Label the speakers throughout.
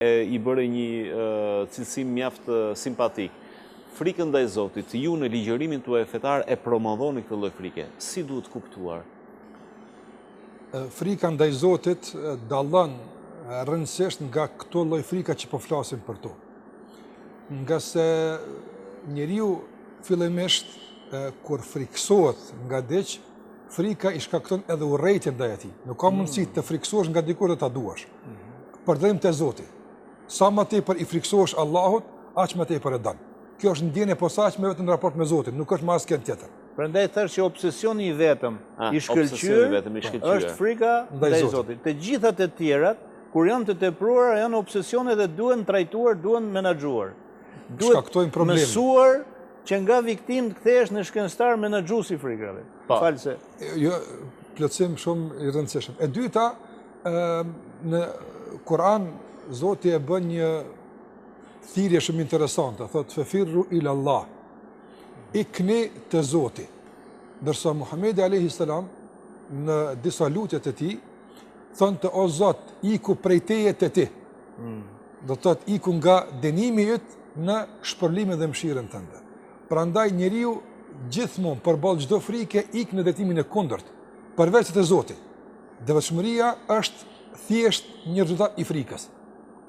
Speaker 1: I bëre një cilësim mjaft simpatik. Frikën ndaj Zotit, ju në ligjërimin tuaj fetar e promovoni këtë lloj frike. Si duhet kuptuar?
Speaker 2: Frika ndaj Zotit dallon rëndësisht nga këto lloj frika që po flasim për to. Nga se njeriu fillimisht kur friksohet nga diç, frika i shkakton edhe urrëtitje ndaj atij. Nuk ka mundësi të friksohesh nga dikur dhe ta duash. Përdërim te Zoti. Sa më tepër i friksohesh Allahut, aq më tepër e don. Kjo është ndjenje posaçme vetëm në raport me Zotin, nuk është më asgjë tjetër.
Speaker 3: Prandaj thash që obsesioni i vetëm i shkëlqyer është frika ndaj Zotit. Të gjithat e tjerat, kur janë të tepruara, janë obsesione dhe duhen trajtuar, duhen menaxhuar. Duhet mësuar që nga viktim të kthehesh në shkencëtar menaxhues i frikave. False.
Speaker 2: Jo, plotësim shumë i rëndësishëm. E dyta, në Kur'an Zoti e bën një thirrje shumë interesante, thotë fefirru ila Allah. Ikni te Zoti. Ndërsa Muhamedi alayhi salam në disa lutjet e tij thonte o Zot, iku prej teje te ti. Do të thotë iku nga dënimi yt në shpërblimin dhe mëshirën tënde. Prandaj njeriu gjithmonë përballë çdo frike ik në drejtimin e kundërt, përveç te Zoti. Devotshmëria është thjesht një rezultat i frikës.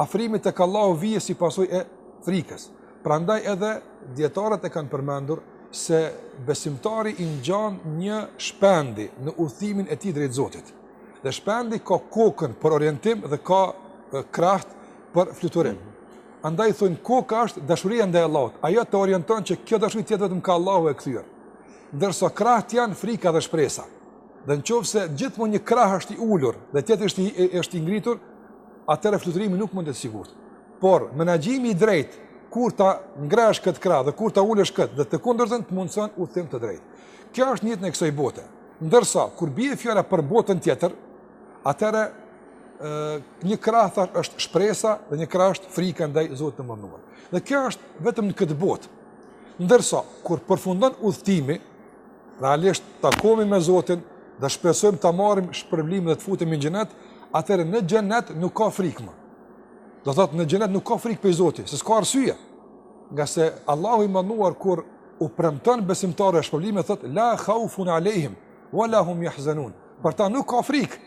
Speaker 2: Afrimi tek Allahu vije si pasojë e frikës. Prandaj edhe dietarët e kanë përmendur se besimtari i ngjan një shpendi në udhimin e tij drejt Zotit. Dhe shpendi ka kokën për orientim dhe ka kraht për fluturim. Andaj thonë koka është dashuria ndaj Allahut. Ajo të orienton që kjo dashuri tjetë vetëm ka Allahu e kthyer. Ndërsa kraht janë frika dhe shpresa. Dhe nëse gjithmonë një krah është i ulur dhe tjetri është i ngritur, atëherë fluturimi nuk mund të sigurt. Por menaxhimi i drejtë, kur ta ngresh këtë krah dhe kur ta ulësh këtë, dhe të kundërtën të mundson udhtim të drejtë. Kjo është njëjtë në kësaj bote. Ndërsa kur bie fjala për botën tjetër, atëherë një krah është shpresa dhe një krah është frika ndaj Zotit të mënduar. Dhe kjo është vetëm në këtë botë. Ndërsa kur përfundon udhtimi, realisht takohemi me Zotin dhe shpresojmë ta marrim shpërblimin dhe të futemi në xhenet, atëherë në xhenet nuk ka frikë më. Do thotë në xhenet nuk ka frikë për Zotin, se s'ka arsye. Nga se Allahu i mënduar kur u premton besimtarëve shpërblimin thotë la khaufun alehim wala hum yahzanun. Për ta nuk ka frikë.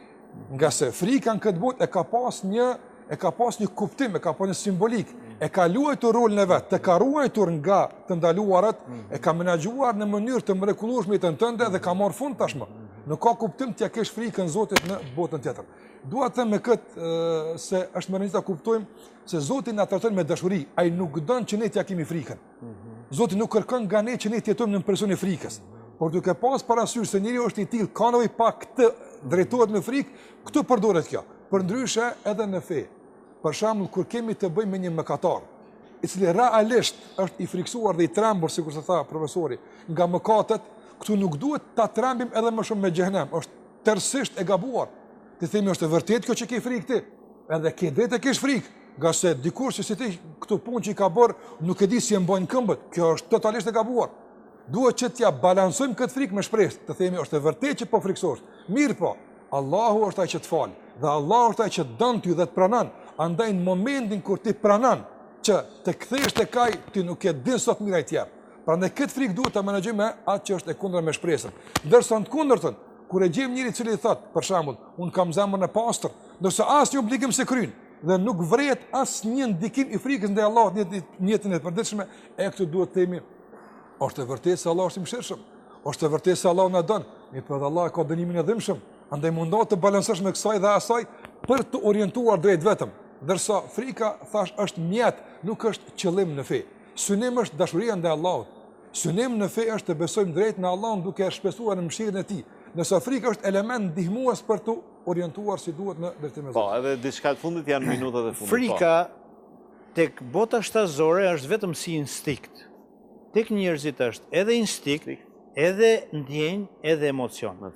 Speaker 2: Nga se frika në këtë botë e ka pas një kuptim, e ka pas një simbolik, e ka luajtur rolin e vet, të ka ruajtur nga të ndaluarat, e ka menaxhuar në mënyrë të mrekullueshme jetën tënde dhe ka marrë fund tashmë. Nuk ka kuptim t'ia kesh frikën Zotit në botën tjetër. Dua të them me këtë se është më rëndësishme ta kuptojmë se Zoti na trajton me dashuri, ai nuk don që ne t'ia kemi frikën. Zoti nuk kërkon nga ne që ne të jetojmë në presion e frikës. Por duke pas parasysh se njeriu është i tillë, ka nevojë pak të drejtohet me frikë, këtu përdoret kjo. Përndryshe edhe në fe. Për shembull, kur kemi të bëjmë me një mëkatar, i cili realisht është i friksuar dhe i trembur, sikur se tha profesori, nga mëkatet, këtu nuk duhet ta trembim edhe më shumë me xhenem, është tërësisht e gabuar. Ti themi është e vërtet kjo që ke frikë ti, edhe ke drejtë të kesh frikë, nga se dikush që si ti këtu punë që i ka bërë, nuk e di si e mbajnë këmbët, kjo është totalisht e gabuar. Duhet që t'ja balansojmë këtë frikë me shpresë, të themi është e vërtet që po friksohesh. Mirë po, Allahu është ai që të fal, dhe Allahu është ai që don ty dhe të pranon. Andaj në momentin kur ti pranon që të kthehesh tek ai, ti nuk e din sot mirë ai tjetër. Prandaj këtë frikë duhet ta menaxhojmë me atë që është e kundërt me shpresën. Ndërsa të kundërtën, kur e gjejmë njëri i cili thot, për shembull, un kam zemrën e pastër, ndërsa asnjë obligim se kryen dhe nuk vret asnjë ndikim i frikës ndaj Allahut në jetën e përditshme, e këtu duhet të themi është e vërtetë se Allah është i mëshirshëm. Është e vërtetë se Allah na don, mirë, Allah ka dënimin e dhimbshëm. Andaj mundohet të balancosh me kësaj dhe asaj për të orientuar drejt vetëm. Ndërsa frika thash është mjet, nuk është qëllim në fe. Synim është dashuria ndaj Allahut. Synim në fe është të besojmë drejt në Allahun duke shpesuar në mëshirën e tij. Nëse frika është element ndihmues për të orientuar si duhet në drejtim e Zotit.
Speaker 1: Po, edhe diçka të fundit janë minutat e fundit.
Speaker 3: Frika tek bota shtazore është vetëm si instinkt. Tek njerëzit është edhe instinkt, edhe ndjenjë, edhe emocion.